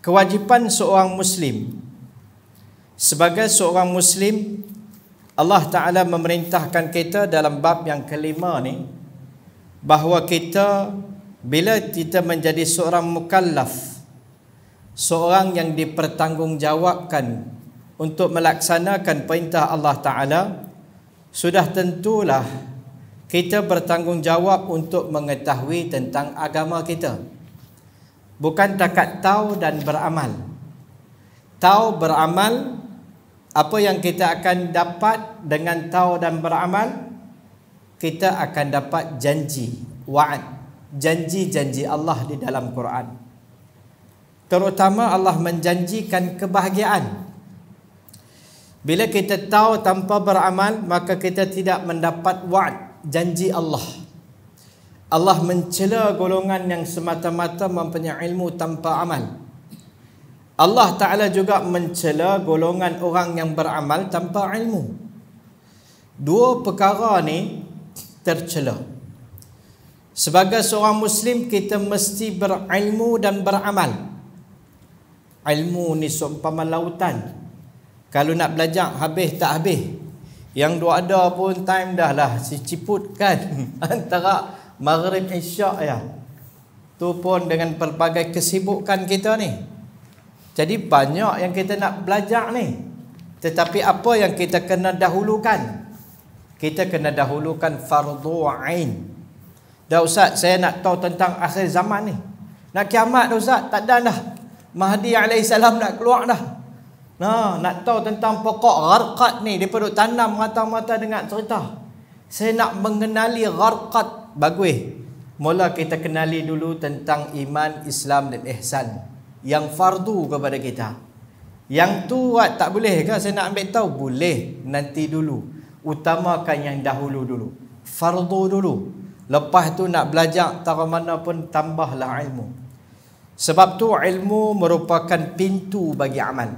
kewajipan seorang Muslim. Sebagai seorang Muslim, Allah Ta'ala memerintahkan kita dalam bab yang kelima ni, bahawa kita bila kita menjadi seorang mukallaf, seorang yang dipertanggungjawabkan untuk melaksanakan perintah Allah Ta'ala, sudah tentulah kita bertanggungjawab untuk mengetahui tentang agama kita. Bukan takat tahu dan beramal. Tahu beramal, apa yang kita akan dapat dengan tahu dan beramal? Kita akan dapat janji, wa'ad, janji-janji Allah di dalam Quran. Terutama Allah menjanjikan kebahagiaan. Bila kita tahu tanpa beramal, maka kita tidak mendapat wa'ad, janji Allah. Allah mencela golongan yang semata-mata mempunyai ilmu tanpa amal. Allah Ta'ala juga mencela golongan orang yang beramal tanpa ilmu. Dua perkara ni tercela. Sebagai seorang Muslim, kita mesti berilmu dan beramal. Ilmu ni seumpama lautan. Kalau nak belajar, habis tak habis. Yang dua ada pun time dah lah, si ciput kan. Antara Maghrib Isyak ya. Tu pun dengan pelbagai kesibukan kita ni. Jadi banyak yang kita nak belajar ni. Tetapi apa yang kita kena dahulukan? Kita kena dahulukan fardu ain. Dah Ustaz, saya nak tahu tentang akhir zaman ni. Nak kiamat dah Ustaz, tak ada dah. Mahdi AS nak keluar dah. Nah, nak tahu tentang pokok gharqad ni, dia perlu tanam mata-mata dengan cerita. Saya nak mengenali gharqad. Bagus. Mula kita kenali dulu tentang iman, Islam dan ihsan yang fardu kepada kita. Yang tu tak boleh ke saya nak ambil tahu? Boleh, nanti dulu. Utamakan yang dahulu dulu. Fardu dulu. Lepas tu nak belajar tara mana pun tambahlah ilmu. Sebab tu ilmu merupakan pintu bagi amal.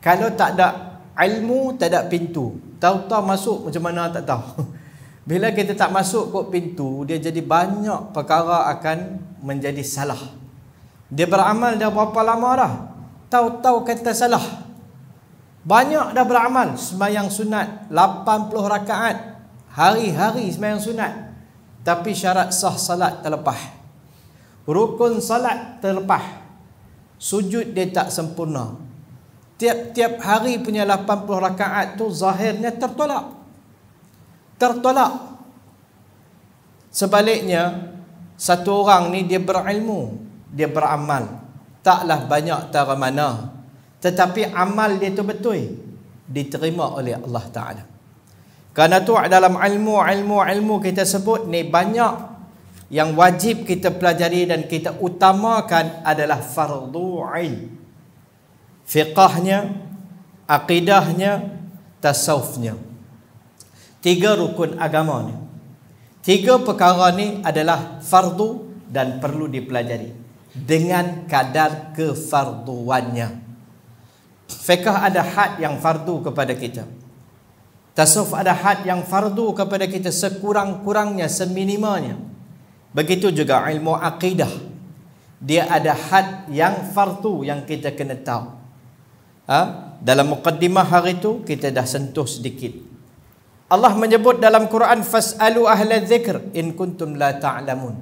Kalau tak ada ilmu, tak ada pintu. Tahu-tahu masuk macam mana tak tahu. Bila kita tak masuk kot pintu, dia jadi banyak perkara akan menjadi salah. Dia beramal dah berapa lama dah? Tahu-tahu kata salah. Banyak dah beramal. Sembahyang sunat 80 rakaat. Hari-hari sembahyang sunat. Tapi syarat sah salat terlepas. Rukun salat terlepas. Sujud dia tak sempurna. Tiap-tiap hari punya 80 rakaat tu zahirnya tertolak. Tertolak. Sebaliknya, satu orang ni dia berilmu, dia beramal, taklah banyak tara mana, tetapi amal dia tu betul, diterima oleh Allah Ta'ala. Kerana tu dalam ilmu kita sebut ni, banyak yang wajib kita pelajari dan kita utamakan adalah fardu ain. Fiqahnya, aqidahnya, tasawufnya. 3 rukun agama ni. 3 perkara ni adalah fardu dan perlu dipelajari dengan kadar kefarduannya. Fiqh ada had yang fardu kepada kita. Tasawuf ada had yang fardu kepada kita sekurang-kurangnya, seminimanya. Begitu juga ilmu akidah. Dia ada had yang fardu yang kita kena tahu. Dalam muqaddimah hari itu kita dah sentuh sedikit. Allah menyebut dalam Quran, fas'alu ahla dzikr in kuntum la ta'lamun.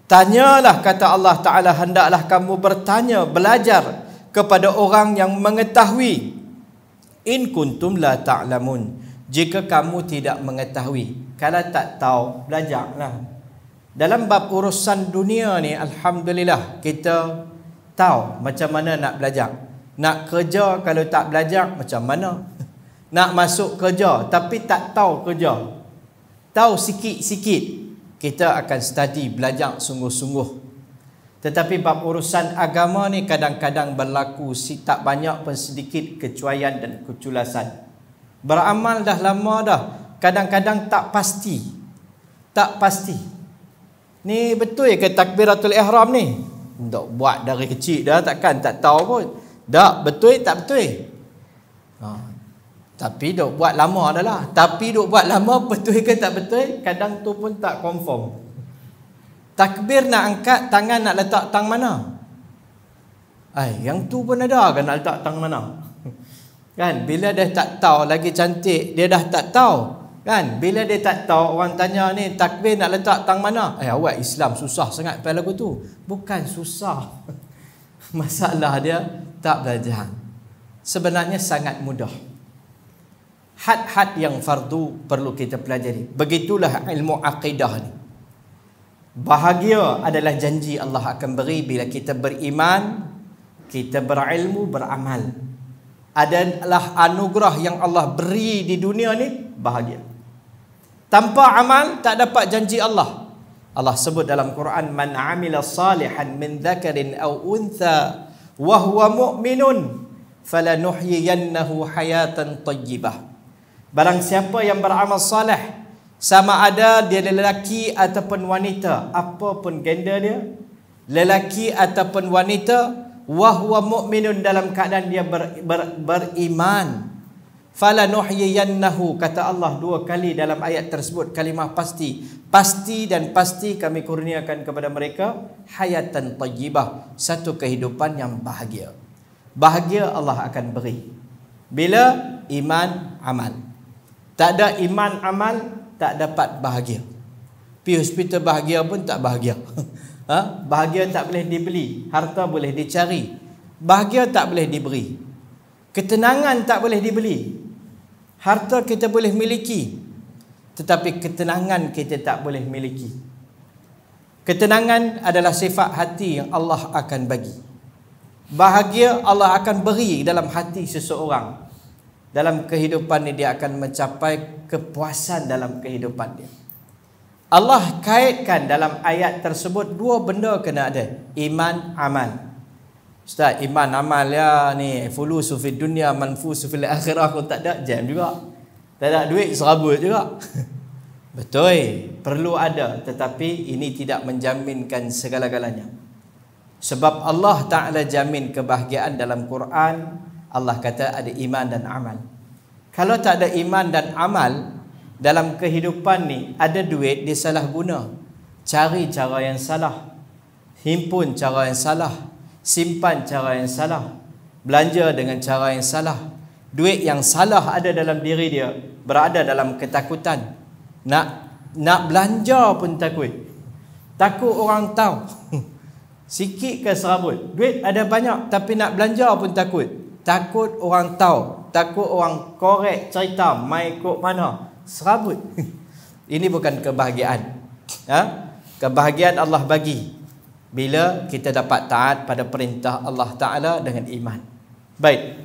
Tanyalah, kata Allah Ta'ala, hendaklah kamu bertanya, belajar kepada orang yang mengetahui. In kuntum la ta'lamun. Jika kamu tidak mengetahui. Kalau tak tahu, belajarlah. Dalam bab urusan dunia ni, alhamdulillah, kita tahu macam mana nak belajar. Nak kerja kalau tak belajar, macam mana? Nak masuk kerja tapi tak tahu kerja, tahu sikit-sikit, kita akan study, belajar sungguh-sungguh. Tetapi bab urusan agama ni kadang-kadang berlaku tak banyak pun sedikit kecuaian dan keculasan. Beramal dah lama dah, kadang-kadang tak pasti. Tak pasti. Ni betul ke takbiratul ihram ni? Tak buat dari kecil dah, takkan tak tahu pun. Tak betul tak betul. Tapi duk buat lama dah lah. Tapi duk buat lama, betul ke tak betul, kadang tu pun tak confirm. Takbir nak angkat tangan, nak letak tang mana? Yang tu pun ada kan nak letak tang mana. Kan bila dia tak tahu lagi cantik, dia dah tak tahu. Kan bila dia tak tahu, orang tanya ni takbir nak letak tang mana? Awak Islam susah sangat pada lagu tu. Bukan susah. Masalah dia tak belajar. Sebenarnya sangat mudah. Had-had yang fardu perlu kita pelajari. Begitulah ilmu akidah ni. Bahagia adalah janji Allah akan beri bila kita beriman, kita berilmu, beramal. Adalah anugerah yang Allah beri di dunia ni, bahagia. Tanpa amal tak dapat janji Allah. Allah sebut dalam Quran, man amila salihan min dzakarin aw untha wa huwa mu'minun falanuhyiyannahu hayatan thayyibah. Barang siapa yang beramal saleh, sama ada dia lelaki ataupun wanita, apapun gender dia, lelaki ataupun wanita, wa huwa mu'minun, dalam keadaan dia beriman, falanuhyiyannahu, kata Allah 2 kali dalam ayat tersebut, kalimah pasti, pasti dan pasti kami kurniakan kepada mereka hayatan thayyibah, satu kehidupan yang bahagia. Bahagia Allah akan beri bila iman amal. Tak ada iman amal, tak dapat bahagia. Pergi hospital bahagia pun tak bahagia. Bahagia tak boleh dibeli, harta boleh dicari, bahagia tak boleh diberi. Ketenangan tak boleh dibeli. Harta kita boleh miliki, tetapi ketenangan kita tak boleh miliki. Ketenangan adalah sifat hati yang Allah akan bagi. Bahagia Allah akan beri dalam hati seseorang. Dalam kehidupan ini dia akan mencapai kepuasan dalam kehidupan dia. Allah kaitkan dalam ayat tersebut 2 benda kena ada. Iman, amal. Ustaz, iman, amal ya ni fulusu fid dunya manfusu fil akhirah pun tak ada, jam juga. Tak ada duit, serabut juga. Betul, perlu ada, tetapi ini tidak menjaminkan segala-galanya. Sebab Allah Ta'ala jamin kebahagiaan dalam Quran. Allah kata ada iman dan amal. Kalau tak ada iman dan amal dalam kehidupan ni, ada duit dia salah guna, cari cara yang salah, himpun cara yang salah, simpan cara yang salah, belanja dengan cara yang salah. Duit yang salah ada dalam diri dia, berada dalam ketakutan. Nak belanja pun takut. Takut orang tahu. Sikit ke serabut. Duit ada banyak tapi nak belanja pun takut. Takut orang tahu, takut orang korek cerita mai kok mana, serabut. Ini bukan kebahagiaan. Kebahagiaan Allah bagi bila kita dapat taat pada perintah Allah Ta'ala dengan iman. Baik.